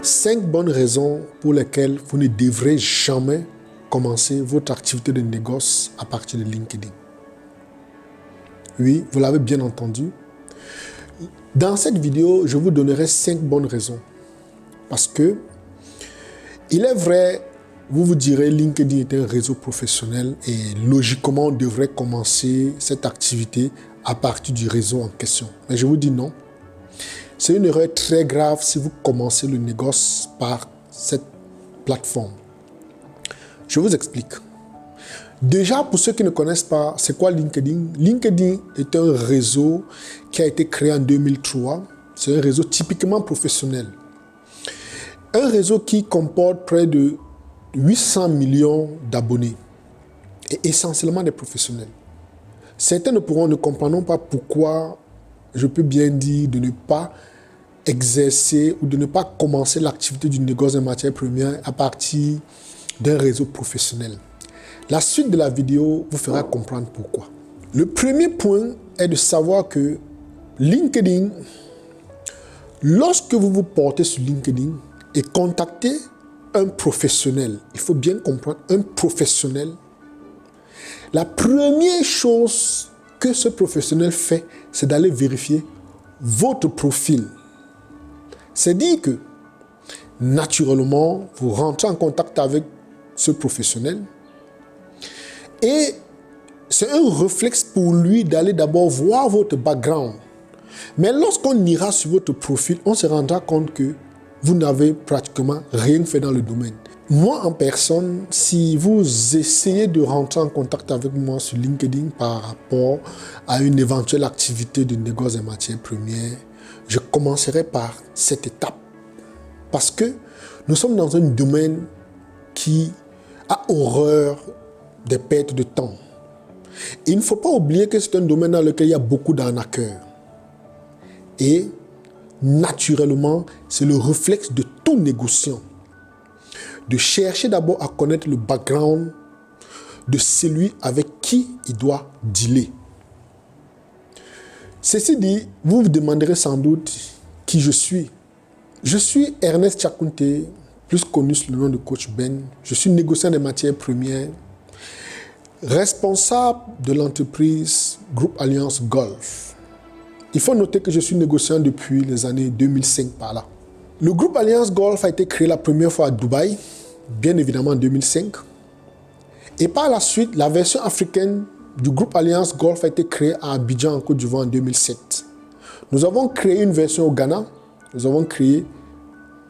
5 bonnes raisons pour lesquelles vous ne devrez jamais commencer votre activité de négoce à partir de LinkedIn. Oui, vous l'avez bien entendu. Dans cette vidéo, je vous donnerai 5 bonnes raisons. Parce que, il est vrai, vous vous direz LinkedIn est un réseau professionnel et logiquement, on devrait commencer cette activité à partir du réseau en question. Mais je vous dis non. C'est une erreur très grave si vous commencez le négoce par cette plateforme. Je vous explique. Déjà, pour ceux qui ne connaissent pas, c'est quoi LinkedIn? LinkedIn est un réseau qui a été créé en 2003. C'est un réseau typiquement professionnel. Un réseau qui comporte près de 800 millions d'abonnés et essentiellement des professionnels. Certains ne comprendront pas pourquoi je peux bien dire de ne pas exercer ou de ne pas commencer l'activité du négoce de matières premières à partir d'un réseau professionnel. La suite de la vidéo vous fera comprendre pourquoi. Le premier point est de savoir que LinkedIn, lorsque vous vous portez sur LinkedIn et contactez un professionnel, il faut bien comprendre, un professionnel, la première chose que ce professionnel fait, c'est d'aller vérifier votre profil. C'est dire que, naturellement, vous rentrez en contact avec ce professionnel et c'est un réflexe pour lui d'aller d'abord voir votre background. Mais lorsqu'on ira sur votre profil, on se rendra compte que vous n'avez pratiquement rien fait dans le domaine. Moi, en personne, si vous essayez de rentrer en contact avec moi sur LinkedIn par rapport à une éventuelle activité de négoce des matières premières, je commencerai par cette étape. Parce que nous sommes dans un domaine qui a horreur des pertes de temps. Et il ne faut pas oublier que c'est un domaine dans lequel il y a beaucoup d'arnaqueurs. Et naturellement, c'est le réflexe de tout négociant de chercher d'abord à connaître le background de celui avec qui il doit dealer. Ceci dit, vous vous demanderez sans doute qui je suis. Je suis Ernest Chakunte, plus connu sous le nom de Coach Ben. Je suis négociant des matières premières, responsable de l'entreprise Groupe Alliance Golf. Il faut noter que je suis négociant depuis les années 2005 par là. Le Groupe Alliance Golf a été créé la première fois à Dubaï, bien évidemment en 2005. Et par la suite, la version africaine du Groupe Alliance Golf a été créée à Abidjan, en Côte d'Ivoire, en 2007. Nous avons créé une version au Ghana, nous avons créé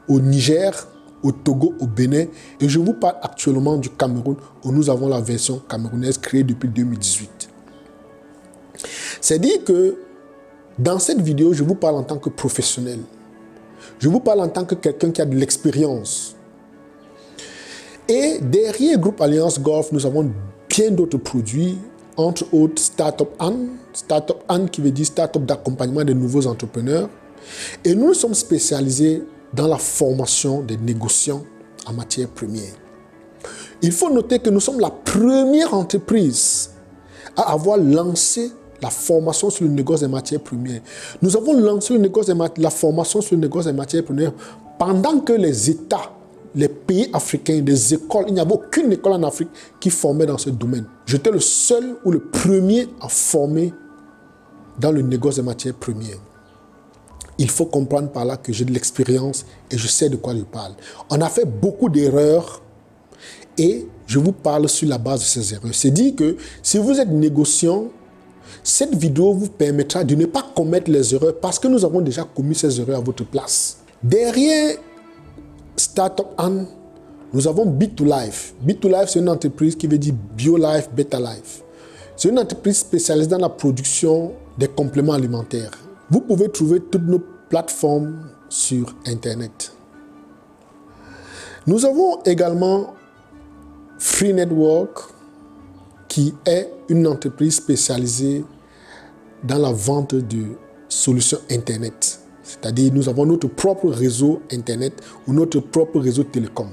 au Niger, au Togo, au Bénin. Et je vous parle actuellement du Cameroun, où nous avons la version camerounaise créée depuis 2018. C'est dire que dans cette vidéo, je vous parle en tant que professionnel. Je vous parle en tant que quelqu'un qui a de l'expérience. Et derrière Groupe Alliance Golf, nous avons bien d'autres produits, entre autres Startup Anne qui veut dire Startup d'accompagnement des nouveaux entrepreneurs. Et nous sommes spécialisés dans la formation des négociants en matières premières. Il faut noter que nous sommes la première entreprise à avoir lancé la formation sur le négoce des matières premières. Nous avons lancé la formation sur le négoce des matières premières pendant que les États, les pays africains, les écoles, il n'y avait aucune école en Afrique qui formait dans ce domaine. J'étais le seul ou le premier à former dans le négoce des matières premières. Il faut comprendre par là que j'ai de l'expérience et je sais de quoi je parle. On a fait beaucoup d'erreurs et je vous parle sur la base de ces erreurs. C'est dire que si vous êtes négociant, cette vidéo vous permettra de ne pas commettre les erreurs parce que nous avons déjà commis ces erreurs à votre place. Derrière Startup Anne, nous avons Bit2Life. Bit2Life, c'est une entreprise qui veut dire BioLife, BetaLife. C'est une entreprise spécialisée dans la production des compléments alimentaires. Vous pouvez trouver toutes nos plateformes sur Internet. Nous avons également Free Network, qui est une entreprise spécialisée dans la vente de solutions Internet. C'est-à-dire, nous avons notre propre réseau Internet ou notre propre réseau télécom.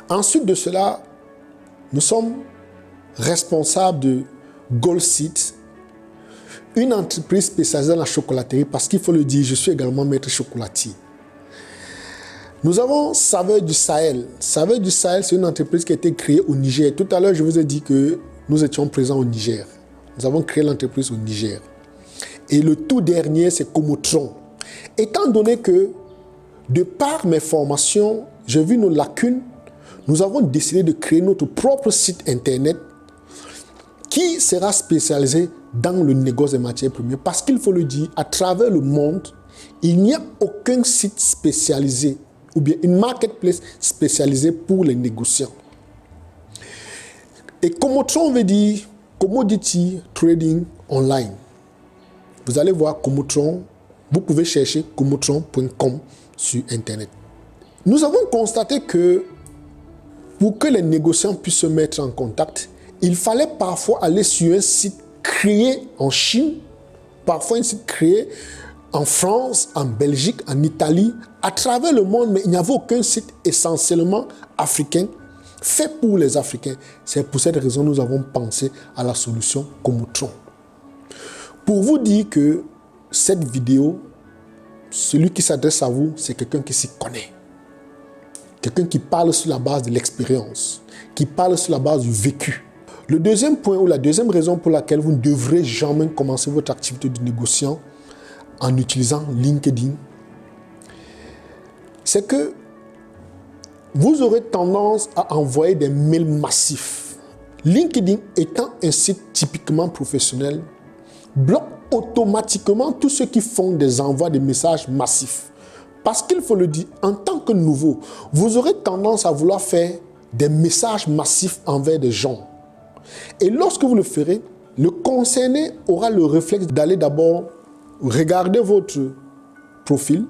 Ensuite de cela, nous sommes responsables de Gold Seed, une entreprise spécialisée dans la chocolaterie, parce qu'il faut le dire, je suis également maître chocolatier. Nous avons Saveurs du Sahel. Saveurs du Sahel, c'est une entreprise qui a été créée au Niger. Tout à l'heure, je vous ai dit que nous étions présents au Niger. Nous avons créé l'entreprise au Niger. Et le tout dernier, c'est Comotron. Étant donné que, de par mes formations, j'ai vu nos lacunes, nous avons décidé de créer notre propre site internet qui sera spécialisé dans le négoce des matières premières. Parce qu'il faut le dire, à travers le monde, il n'y a aucun site spécialisé ou bien une marketplace spécialisée pour les négociants. Et Comotron veut dire Commodity Trading Online. Vous allez voir Comotron, vous pouvez chercher comotron.com sur Internet. Nous avons constaté que pour que les négociants puissent se mettre en contact, il fallait parfois aller sur un site créé en Chine, parfois un site créé en France, en Belgique, en Italie, à travers le monde, mais il n'y avait aucun site essentiellement africain, fait pour les Africains. C'est pour cette raison que nous avons pensé à la solution Comotron. Pour vous dire que cette vidéo, celui qui s'adresse à vous, c'est quelqu'un qui s'y connaît. Quelqu'un qui parle sur la base de l'expérience, qui parle sur la base du vécu. Le deuxième point ou la deuxième raison pour laquelle vous ne devrez jamais commencer votre activité de négociant en utilisant LinkedIn, c'est que vous aurez tendance à envoyer des mails massifs. LinkedIn étant un site typiquement professionnel, bloque automatiquement tous ceux qui font des envois de messages massifs. Parce qu'il faut le dire, en tant que nouveau, vous aurez tendance à vouloir faire des messages massifs envers des gens. Et lorsque vous le ferez, le concerné aura le réflexe d'aller d'abord regarder votre profil.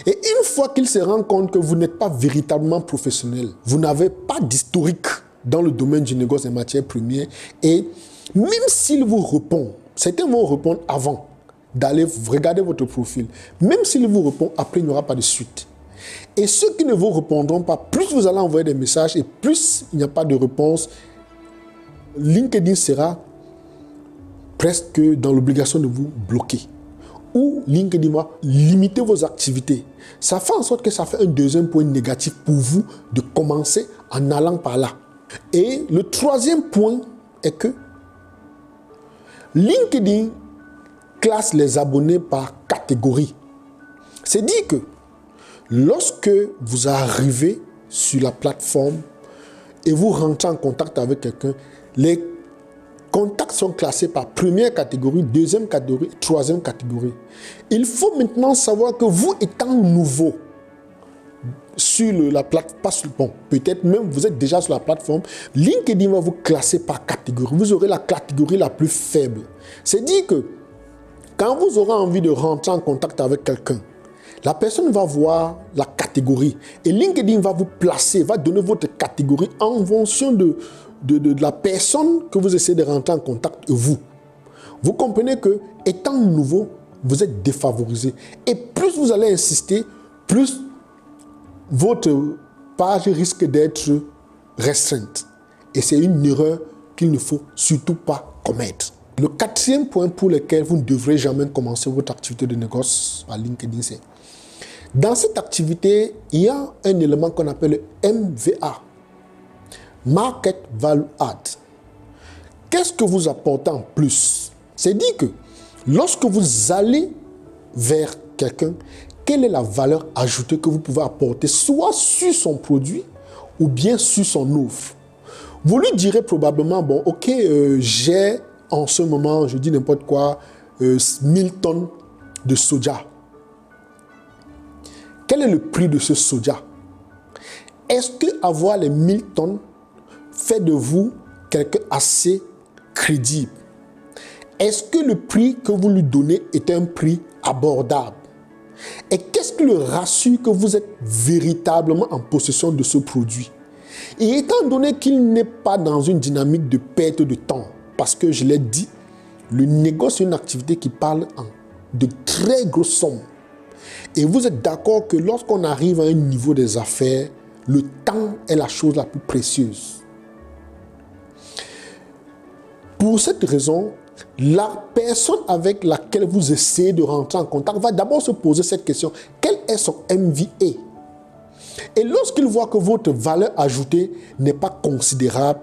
Et une fois qu'il se rend compte que vous n'êtes pas véritablement professionnel, vous n'avez pas d'historique dans le domaine du négoce des matières premières, et même s'il vous répond, certains vont répondre avant d'aller regarder votre profil. Même s'il vous répond, après, il n'y aura pas de suite. Et ceux qui ne vous répondront pas, plus vous allez envoyer des messages et plus il n'y a pas de réponse, LinkedIn sera presque dans l'obligation de vous bloquer. Ou LinkedIn va limiter vos activités. Ça fait en sorte que ça fait un deuxième point négatif pour vous de commencer en allant par là. Et le troisième point est que LinkedIn classe les abonnés par catégorie. C'est-à-dire que lorsque vous arrivez sur la plateforme et vous rentrez en contact avec quelqu'un, les contacts sont classés par première catégorie, deuxième catégorie, troisième catégorie. Il faut maintenant savoir que vous étant nouveau sur la plateforme, bon, peut-être même vous êtes déjà sur la plateforme, LinkedIn va vous classer par catégorie. Vous aurez la catégorie la plus faible. C'est-à-dire que quand vous aurez envie de rentrer en contact avec quelqu'un, la personne va voir la catégorie et LinkedIn va vous placer, va donner votre catégorie en fonction de la personne que vous essayez de rentrer en contact et vous. Vous comprenez que, étant nouveau, vous êtes défavorisé. Et plus vous allez insister, plus votre page risque d'être restreinte. Et c'est une erreur qu'il ne faut surtout pas commettre. Le quatrième point pour lequel vous ne devrez jamais commencer votre activité de négoce à LinkedIn, c'est dans cette activité, il y a un élément qu'on appelle le MVA. Market Value Add. Qu'est-ce que vous apportez en plus? C'est-à-dire que lorsque vous allez vers quelqu'un, quelle est la valeur ajoutée que vous pouvez apporter, soit sur son produit ou bien sur son offre? Vous lui direz probablement, bon, ok, j'ai en ce moment, je dis n'importe quoi, 1000 tonnes de soja. Quel est le prix de ce soja? Est-ce que avoir les 1000 tonnes fait de vous quelqu'un assez crédible? Est-ce que le prix que vous lui donnez est un prix abordable? Et qu'est-ce que le rassure que vous êtes véritablement en possession de ce produit? Et étant donné qu'il n'est pas dans une dynamique de perte de temps, parce que je l'ai dit, le négoce est une activité qui parle de très grosses sommes. Et vous êtes d'accord que lorsqu'on arrive à un niveau des affaires, le temps est la chose la plus précieuse. Pour cette raison, la personne avec laquelle vous essayez de rentrer en contact va d'abord se poser cette question. Quel est son MVA? Et lorsqu'il voit que votre valeur ajoutée n'est pas considérable,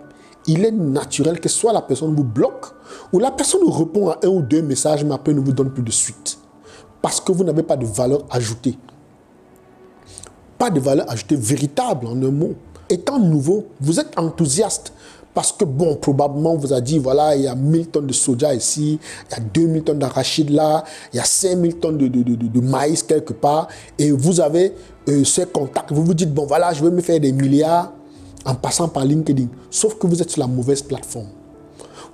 il est naturel que soit la personne vous bloque ou la personne répond à un ou deux messages mais après ne vous donne plus de suite. Parce que vous n'avez pas de valeur ajoutée. Pas de valeur ajoutée véritable en un mot. Étant nouveau, vous êtes enthousiaste parce que bon, probablement on vous a dit, voilà, il y a 1000 tonnes de soja ici, il y a 2000 tonnes d'arachide là, il y a 5000 tonnes de maïs quelque part et vous avez ces contacts, vous vous dites, bon voilà, je vais me faire des milliards en passant par LinkedIn. Sauf que vous êtes sur la mauvaise plateforme.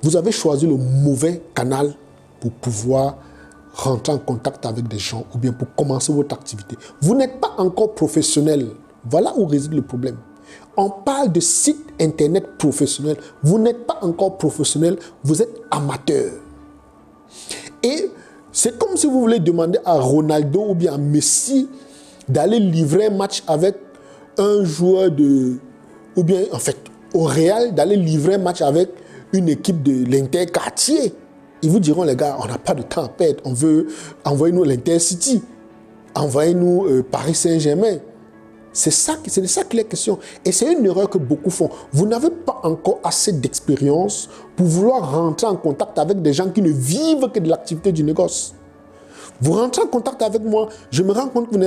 Vous avez choisi le mauvais canal pour pouvoir rentrer en contact avec des gens ou bien pour commencer votre activité. Vous n'êtes pas encore professionnel. Voilà où réside le problème. On parle de site internet professionnel. Vous n'êtes pas encore professionnel, vous êtes amateur. Et c'est comme si vous voulez demander à Ronaldo ou bien à Messi d'aller livrer un match avec un joueur ou bien en fait au Real, d'aller livrer un match avec une équipe de l'Interquartier. Ils vous diront, les gars, on n'a pas de temps à perdre. On veut, envoyez-nous l'Intercity. Envoyez-nous Paris Saint-Germain. C'est de ça qu'il est question. Et c'est une erreur que beaucoup font. Vous n'avez pas encore assez d'expérience pour vouloir rentrer en contact avec des gens qui ne vivent que de l'activité du négoce. Vous rentrez en contact avec moi, je me rends compte que vous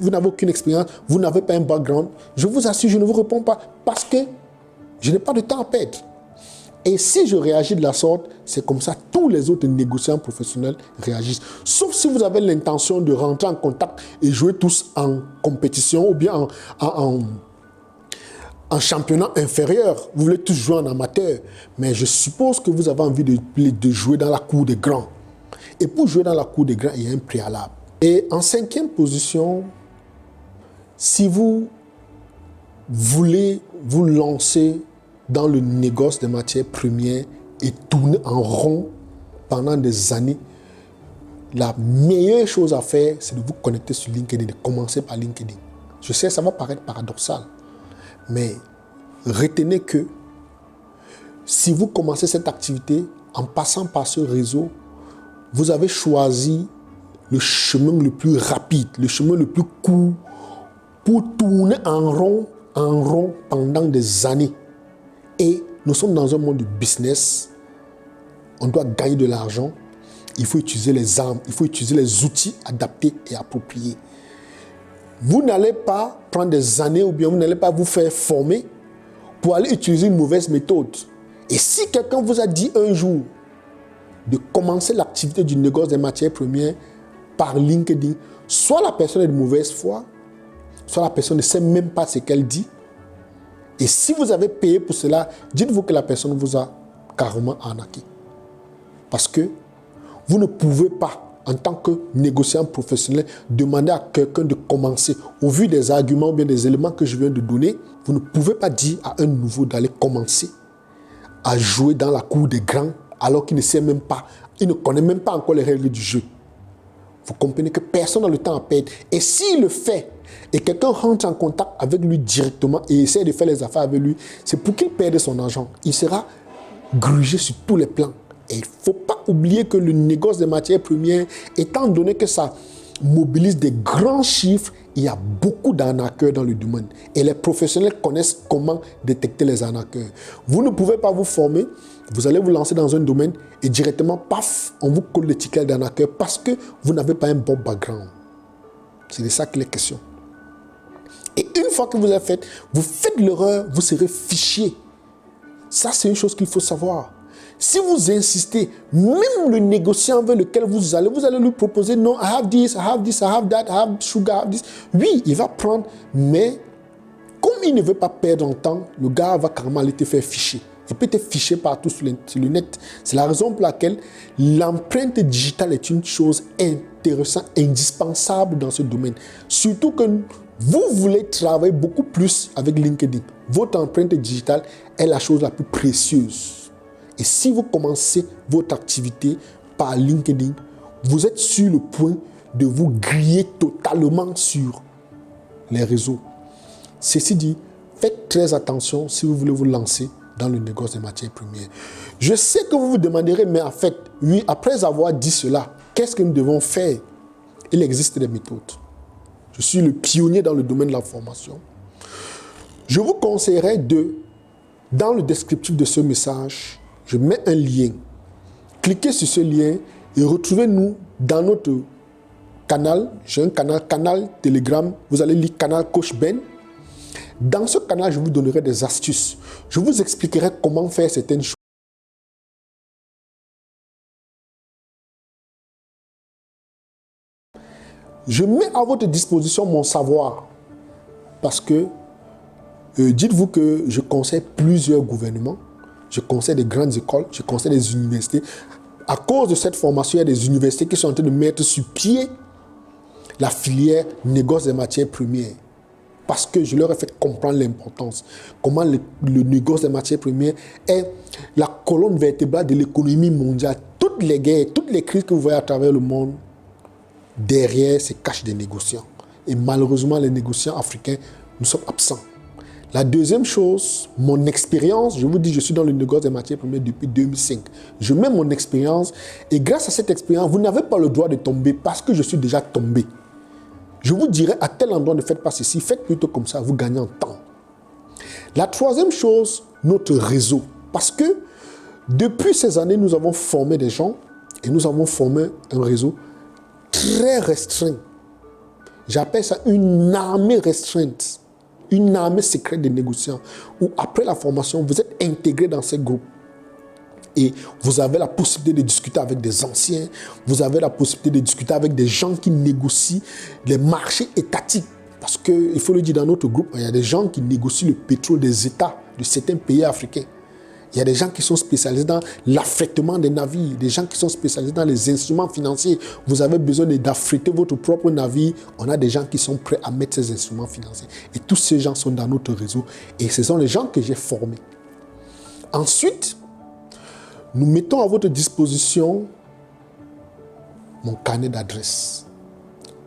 n'avez aucune expérience, vous n'avez pas un background. Je vous assure, je ne vous réponds pas parce que je n'ai pas de temps à perdre. Et si je réagis de la sorte, c'est comme ça tous les autres négociants professionnels réagissent. Sauf si vous avez l'intention de rentrer en contact et jouer tous en compétition ou bien en championnat inférieur. Vous voulez tous jouer en amateur. Mais je suppose que vous avez envie de jouer dans la cour des grands. Et pour jouer dans la cour des grands, il y a un préalable. Et en 5e position, si vous voulez vous lancer dans le négoce des matières premières et tourner en rond pendant des années, la meilleure chose à faire, c'est de vous connecter sur LinkedIn, de commencer par LinkedIn. Je sais, ça va paraître paradoxal, mais retenez que si vous commencez cette activité en passant par ce réseau, vous avez choisi le chemin le plus rapide, le chemin le plus court pour tourner en rond pendant des années. Et nous sommes dans un monde de business. On doit gagner de l'argent. Il faut utiliser les armes, il faut utiliser les outils adaptés et appropriés. Vous n'allez pas prendre des années ou bien vous n'allez pas vous faire former pour aller utiliser une mauvaise méthode. Et si quelqu'un vous a dit un jour de commencer l'activité du négoce des matières premières par LinkedIn, soit la personne est de mauvaise foi, soit la personne ne sait même pas ce qu'elle dit. Et si vous avez payé pour cela, dites-vous que la personne vous a carrément arnaqué. Parce que vous ne pouvez pas, en tant que négociant professionnel, demander à quelqu'un de commencer. Au vu des arguments ou bien des éléments que je viens de donner, vous ne pouvez pas dire à un nouveau d'aller commencer à jouer dans la cour des grands alors qu'il ne sait même pas, il ne connaît même pas encore les règles du jeu. Vous comprenez que personne n'a le temps à perdre. Et s'il le fait, et quelqu'un rentre en contact avec lui directement et essaie de faire les affaires avec lui, c'est pour qu'il perde son argent. Il sera grugé sur tous les plans. Et il ne faut pas oublier que le négoce des matières premières, étant donné que ça mobilise des grands chiffres, il y a beaucoup d'arnaqueurs dans le domaine. Et les professionnels connaissent comment détecter les arnaqueurs. Vous ne pouvez pas vous former, vous allez vous lancer dans un domaine et directement, paf, on vous colle l'étiquette d'arnaqueur parce que vous n'avez pas un bon background. C'est de ça qu'il est question. Et une fois que vous avez fait, vous faites l'erreur, vous serez fiché. Ça, c'est une chose qu'il faut savoir. Si vous insistez, même le négociant avec lequel vous allez lui proposer, non, I have this, I have this, I have that, I have sugar, I have this. Oui, il va prendre, mais comme il ne veut pas perdre en temps, le gars va carrément aller te faire ficher. Il peut te ficher partout sur le net. C'est la raison pour laquelle l'empreinte digitale est une chose intéressante, indispensable dans ce domaine. Surtout que vous voulez travailler beaucoup plus avec LinkedIn. Votre empreinte digitale est la chose la plus précieuse. Et si vous commencez votre activité par LinkedIn, vous êtes sur le point de vous griller totalement sur les réseaux. Ceci dit, faites très attention si vous voulez vous lancer dans le négoce des matières premières. Je sais que vous vous demanderez, mais en fait, oui, après avoir dit cela, qu'est-ce que nous devons faire? Il existe des méthodes. Je suis le pionnier dans le domaine de la formation. Je vous conseillerais dans le descriptif de ce message, je mets un lien. Cliquez sur ce lien et retrouvez-nous dans notre canal. J'ai un canal Telegram. Vous allez lire canal Coach Ben. Dans ce canal, je vous donnerai des astuces. Je vous expliquerai comment faire certaines choses. Je mets à votre disposition mon savoir parce que dites-vous que je conseille plusieurs gouvernements, je conseille des grandes écoles, je conseille des universités. À cause de cette formation, il y a des universités qui sont en train de mettre sur pied la filière négoce des matières premières. Parce que je leur ai fait comprendre l'importance. Comment le négoce des matières premières est la colonne vertébrale de l'économie mondiale. Toutes les guerres, toutes les crises que vous voyez à travers le monde, derrière se cachent des négociants. Et malheureusement, les négociants africains, nous sommes absents. La deuxième chose, mon expérience, je vous dis, je suis dans le négoce des matières premières depuis 2005. Je mets mon expérience et grâce à cette expérience, vous n'avez pas le droit de tomber parce que je suis déjà tombé. Je vous dirais à tel endroit, ne faites pas ceci, faites plutôt comme ça, vous gagnez en temps. La troisième chose, notre réseau. Parce que depuis ces années, nous avons formé des gens et nous avons formé un réseau très restreint. J'appelle ça une armée restreinte, une armée secrète de négociants, où après la formation, vous êtes intégré dans ces groupes. Et vous avez la possibilité de discuter avec des anciens, vous avez la possibilité de discuter avec des gens qui négocient les marchés étatiques. Parce qu'il faut le dire, dans notre groupe, il y a des gens qui négocient le pétrole des États de certains pays africains. Il y a des gens qui sont spécialisés dans l'affrètement des navires, des gens qui sont spécialisés dans les instruments financiers. Vous avez besoin d'affréter votre propre navire. On a des gens qui sont prêts à mettre ces instruments financiers. Et tous ces gens sont dans notre réseau. Et ce sont les gens que j'ai formés. Ensuite, nous mettons à votre disposition mon carnet d'adresses.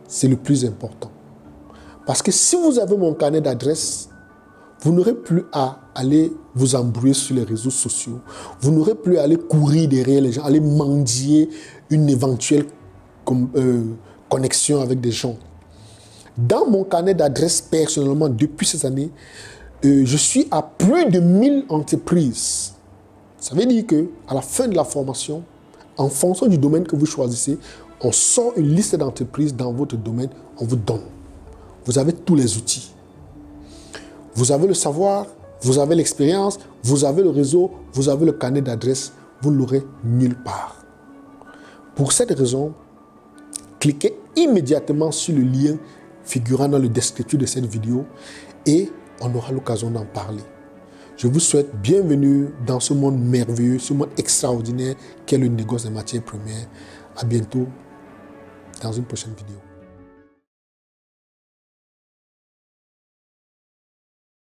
C'est le plus important. Parce que si vous avez mon carnet d'adresses, vous n'aurez plus à aller vous embrouiller sur les réseaux sociaux. Vous n'aurez plus à aller courir derrière les gens, aller mendier une éventuelle connexion avec des gens. Dans mon carnet d'adresses, personnellement, depuis ces années, je suis à plus de 1000 entreprises. Ça veut dire qu'à la fin de la formation, en fonction du domaine que vous choisissez, on sort une liste d'entreprises dans votre domaine, on vous donne. Vous avez tous les outils. Vous avez le savoir, vous avez l'expérience, vous avez le réseau, vous avez le carnet d'adresse, vous ne l'aurez nulle part. Pour cette raison, cliquez immédiatement sur le lien figurant dans le descriptif de cette vidéo et on aura l'occasion d'en parler. Je vous souhaite bienvenue dans ce monde merveilleux, ce monde extraordinaire qu'est le négoce des matières premières. À bientôt dans une prochaine vidéo.